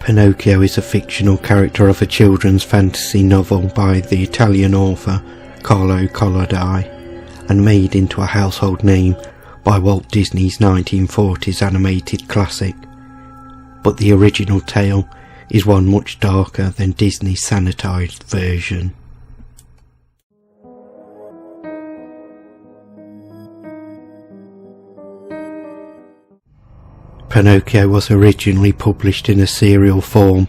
Pinocchio is a fictional character of a children's fantasy novel by the Italian author Carlo Collodi and made into a household name by Walt Disney's 1940s animated classic. But the original tale is one much darker than Disney's sanitised version. Pinocchio was originally published in a serial form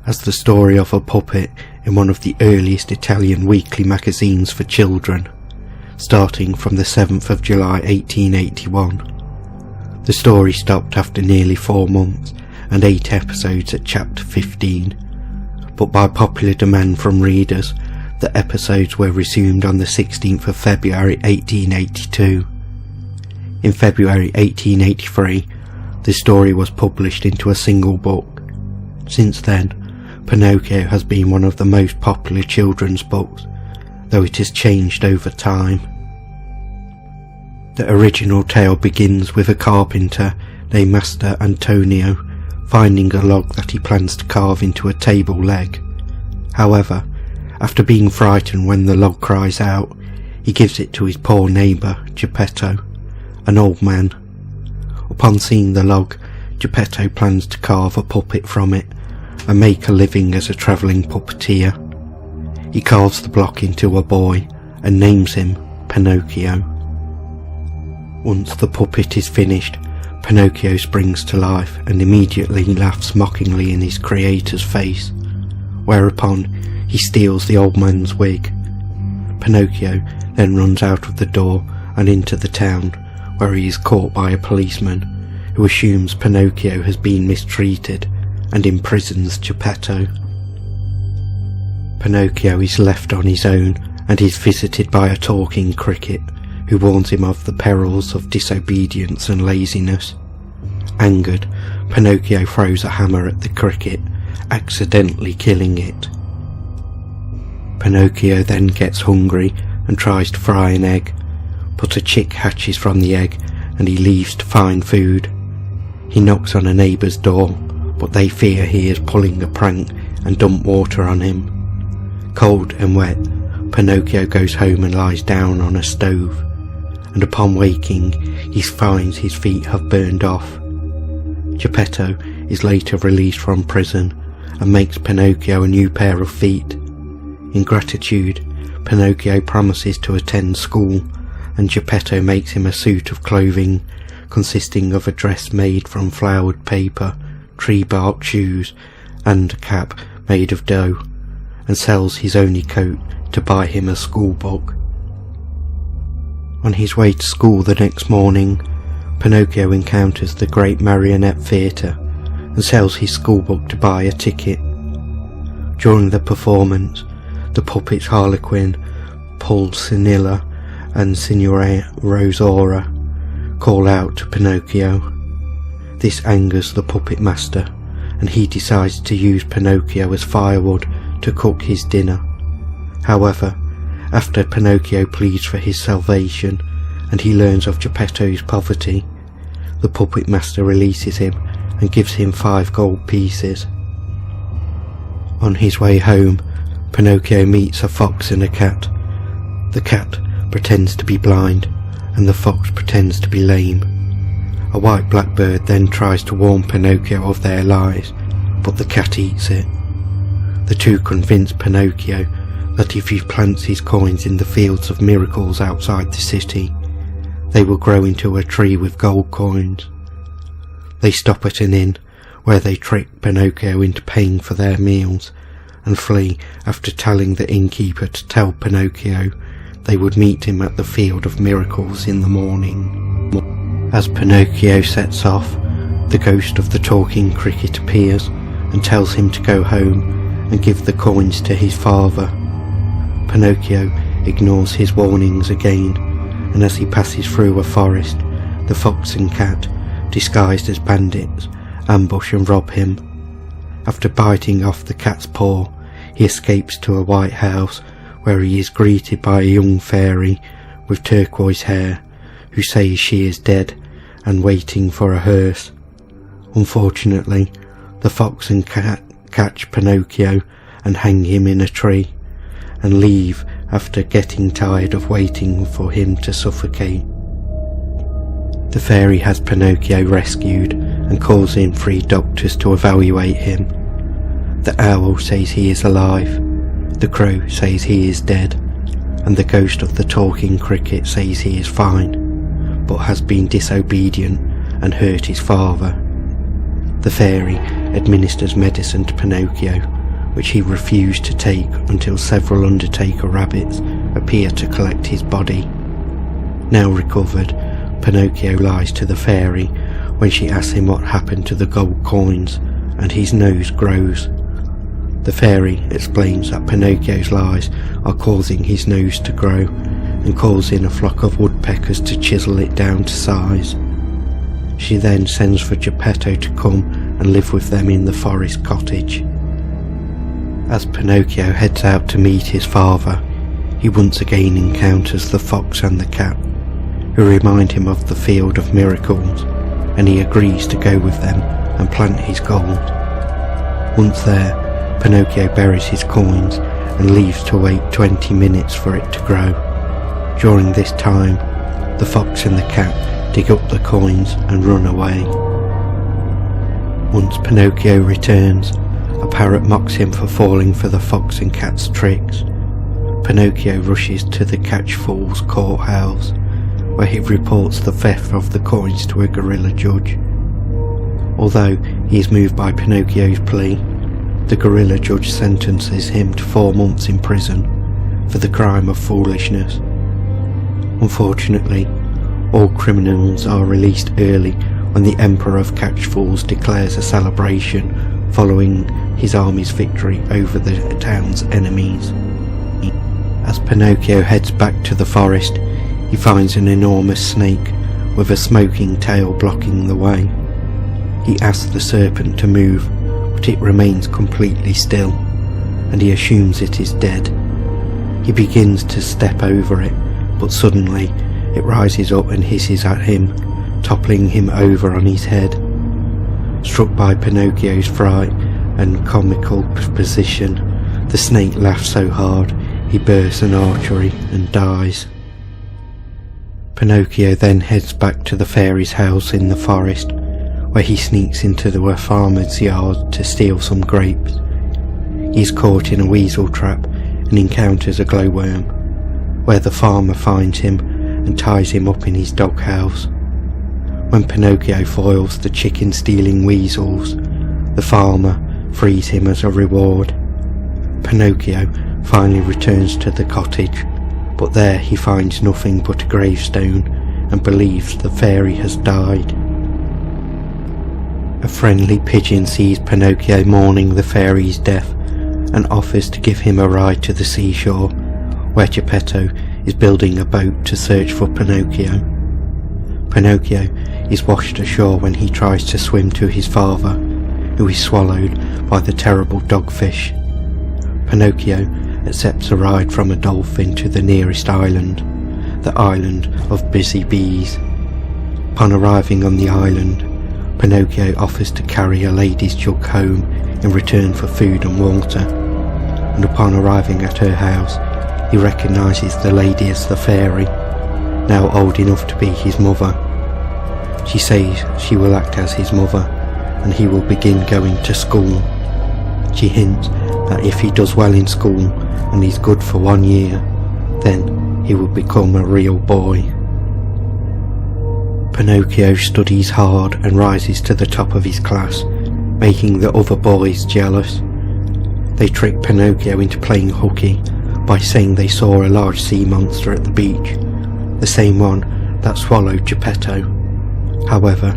as the story of a puppet in one of the earliest Italian weekly magazines for children, starting from the 7th of July 1881. The story stopped after nearly 4 months and 8 episodes at chapter 15, but by popular demand from readers, the episodes were resumed on the 16th of February 1882. In February 1883, the story was published into a single book. Since then, Pinocchio has been one of the most popular children's books, though it has changed over time. The original tale begins with a carpenter named Master Antonio finding a log that he plans to carve into a table leg. However, after being frightened when the log cries out, he gives it to his poor neighbour, Geppetto, an old man. Upon seeing the log, Geppetto plans to carve a puppet from it and make a living as a travelling puppeteer. He carves the block into a boy and names him Pinocchio. Once the puppet is finished, Pinocchio springs to life and immediately laughs mockingly in his creator's face, whereupon he steals the old man's wig. Pinocchio then runs out of the door and into the town, where he is caught by a policeman who assumes Pinocchio has been mistreated and imprisons Geppetto. Pinocchio is left on his own and is visited by a talking cricket who warns him of the perils of disobedience and laziness. Angered, Pinocchio throws a hammer at the cricket, accidentally killing it. Pinocchio then gets hungry and tries to fry an egg, but a chick hatches from the egg and he leaves to find food. He knocks on a neighbour's door, but they fear he is pulling a prank and dump water on him. Cold and wet, Pinocchio goes home and lies down on a stove, and upon waking he finds his feet have burned off. Geppetto is later released from prison and makes Pinocchio a new pair of feet. In gratitude, Pinocchio promises to attend school, and Geppetto makes him a suit of clothing consisting of a dress made from flowered paper, tree bark shoes, and a cap made of dough, and sells his only coat to buy him a school book. On his way to school the next morning, Pinocchio encounters the great marionette theatre and sells his schoolbook to buy a ticket. During the performance, the puppets Harlequin, Pulcinella and Signora Rosaura call out to Pinocchio. This angers the puppet master, and he decides to use Pinocchio as firewood to cook his dinner. However, after Pinocchio pleads for his salvation and he learns of Geppetto's poverty, the puppet master releases him and gives him 5 gold pieces. On his way home, Pinocchio meets a fox and a cat. The cat pretends to be blind and the fox pretends to be lame. A white blackbird then tries to warn Pinocchio of their lies, but the cat eats it. The two convince Pinocchio that if he plants his coins in the fields of miracles outside the city, they will grow into a tree with gold coins. They stop at an inn where they trick Pinocchio into paying for their meals and flee after telling the innkeeper to tell Pinocchio they would meet him at the field of miracles in the morning. As Pinocchio sets off, the ghost of the talking cricket appears and tells him to go home and give the coins to his father. Pinocchio ignores his warnings again, and as he passes through a forest, the fox and cat, disguised as bandits, ambush and rob him. After biting off the cat's paw, he escapes to a white house where he is greeted by a young fairy with turquoise hair who says she is dead and waiting for a hearse. Unfortunately, the fox and cat catch Pinocchio and hang him in a tree, and leave after getting tired of waiting for him to suffocate. The fairy has Pinocchio rescued and calls in 3 doctors to evaluate him. The owl says he is alive, the crow says he is dead, and the ghost of the talking cricket says he is fine, but has been disobedient and hurt his father. The fairy administers medicine to Pinocchio, which he refused to take until several undertaker rabbits appear to collect his body. Now recovered, Pinocchio lies to the fairy when she asks him what happened to the gold coins, and his nose grows. The fairy explains that Pinocchio's lies are causing his nose to grow, and calls in a flock of woodpeckers to chisel it down to size. She then sends for Geppetto to come and live with them in the forest cottage. As Pinocchio heads out to meet his father, he once again encounters the fox and the cat, who remind him of the field of miracles, and he agrees to go with them and plant his gold. Once there, Pinocchio buries his coins and leaves to wait 20 minutes for it to grow. During this time, the fox and the cat dig up the coins and run away. Once Pinocchio returns, a parrot mocks him for falling for the fox and cat's tricks. Pinocchio rushes to the catchfools' courthouse, where he reports the theft of the coins to a gorilla judge. Although he is moved by Pinocchio's plea, the gorilla judge sentences him to 4 months in prison for the crime of foolishness. Unfortunately, all criminals are released early when the Emperor of Catchfools declares a celebration following his army's victory over the town's enemies. As Pinocchio heads back to the forest, he finds an enormous snake with a smoking tail blocking the way. He asks the serpent to move, but it remains completely still, and he assumes it is dead. He begins to step over it, but suddenly it rises up and hisses at him, toppling him over on his head. Struck by Pinocchio's fright and comical position, the snake laughs so hard he bursts an artery and dies. Pinocchio then heads back to the fairy's house in the forest, where he sneaks into the farmer's yard to steal some grapes. He is caught in a weasel trap and encounters a glowworm, where the farmer finds him and ties him up in his doghouse. When Pinocchio foils the chicken-stealing weasels, the farmer frees him as a reward. Pinocchio finally returns to the cottage, but there he finds nothing but a gravestone and believes the fairy has died. A friendly pigeon sees Pinocchio mourning the fairy's death and offers to give him a ride to the seashore, where Geppetto is building a boat to search for Pinocchio. Pinocchio is washed ashore when he tries to swim to his father, who is swallowed by the terrible dogfish. Pinocchio accepts a ride from a dolphin to the nearest island, the island of Busy Bees. Upon arriving on the island, Pinocchio offers to carry a lady's jug home in return for food and water, and upon arriving at her house, he recognises the lady as the fairy, now old enough to be his mother. She says she will act as his mother, and he will begin going to school. She hints that if he does well in school and is good for 1 year, then he will become a real boy. Pinocchio studies hard and rises to the top of his class, making the other boys jealous. They trick Pinocchio into playing hooky by saying they saw a large sea monster at the beach, the same one that swallowed Geppetto. However,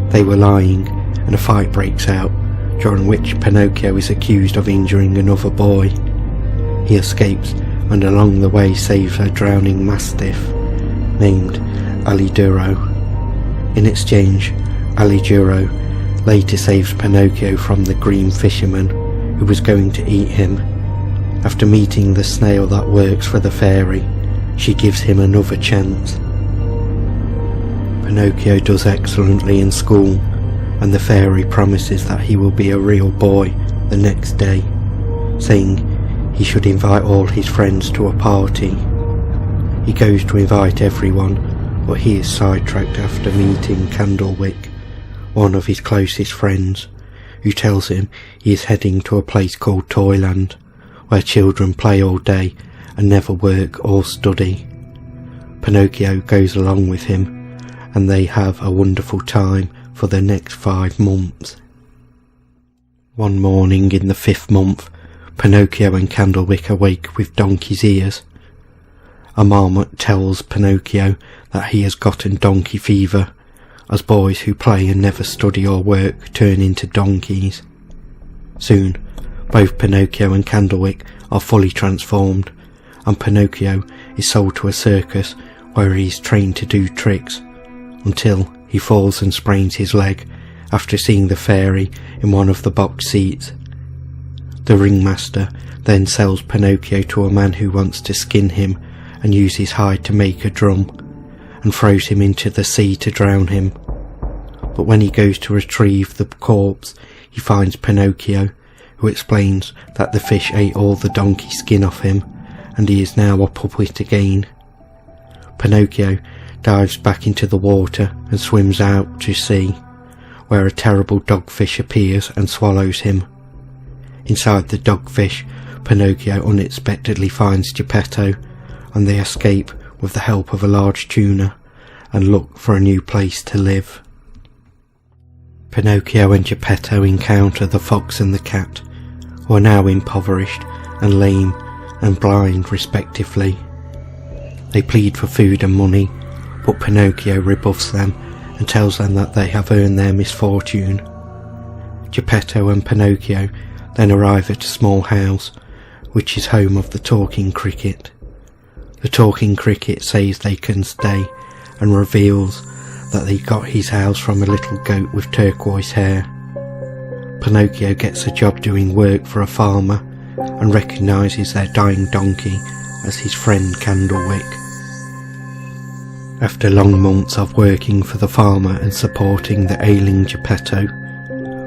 they were lying, and a fight breaks out, during which Pinocchio is accused of injuring another boy. He escapes and along the way saves a drowning mastiff named Aliduro. In exchange, Aliduro later saves Pinocchio from the green fisherman who was going to eat him. After meeting the snail that works for the fairy, she gives him another chance. Pinocchio does excellently in school, and the fairy promises that he will be a real boy the next day, saying he should invite all his friends to a party. He goes to invite everyone, but he is sidetracked after meeting Candlewick, one of his closest friends, who tells him he is heading to a place called Toyland, where children play all day and never work or study. Pinocchio goes along with him, and they have a wonderful time for the next 5 months. One morning in the 5th month, Pinocchio and Candlewick awake with donkey's ears. A marmot tells Pinocchio that he has gotten donkey fever, as boys who play and never study or work turn into donkeys. Soon, both Pinocchio and Candlewick are fully transformed, and Pinocchio is sold to a circus where he is trained to do tricks, until he falls and sprains his leg after seeing the fairy in one of the box seats. The ringmaster then sells Pinocchio to a man who wants to skin him and use his hide to make a drum, and throws him into the sea to drown him. But when he goes to retrieve the corpse, he finds Pinocchio, who explains that the fish ate all the donkey skin off him, and he is now a puppet again. Pinocchio dives back into the water and swims out to sea, where a terrible dogfish appears and swallows him. Inside the dogfish, Pinocchio unexpectedly finds Geppetto, and they escape with the help of a large tuna and look for a new place to live. Pinocchio and Geppetto encounter the fox and the cat, who are now impoverished and lame and blind respectively. They plead for food and money, but Pinocchio rebuffs them and tells them that they have earned their misfortune. Geppetto and Pinocchio then arrive at a small house, which is home of the talking cricket. The talking cricket says they can stay, and reveals that they got his house from a little goat with turquoise hair. Pinocchio gets a job doing work for a farmer, and recognises their dying donkey as his friend Candlewick. After long months of working for the farmer and supporting the ailing Geppetto,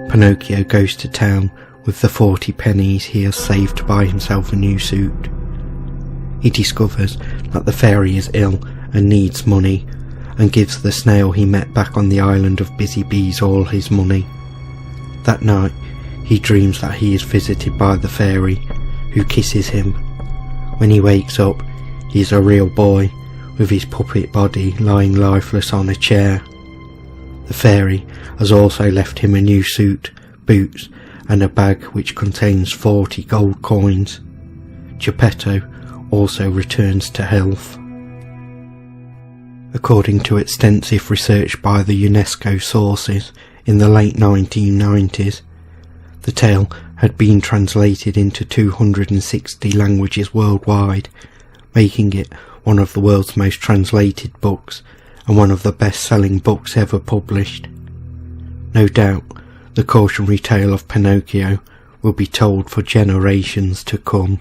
Pinocchio goes to town with the 40 pennies he has saved to buy himself a new suit. He discovers that the fairy is ill and needs money, and gives the snail he met back on the island of busy bees all his money. That night, he dreams that he is visited by the fairy, who kisses him. When he wakes up, he is a real boy, with his puppet body lying lifeless on a chair. The fairy has also left him a new suit, boots, and a bag which contains 40 gold coins. Geppetto also returns to health. According to extensive research by the UNESCO sources in the late 1990s, the tale had been translated into 260 languages worldwide, making it one of the world's most translated books and one of the best-selling books ever published. No doubt, the cautionary tale of Pinocchio will be told for generations to come.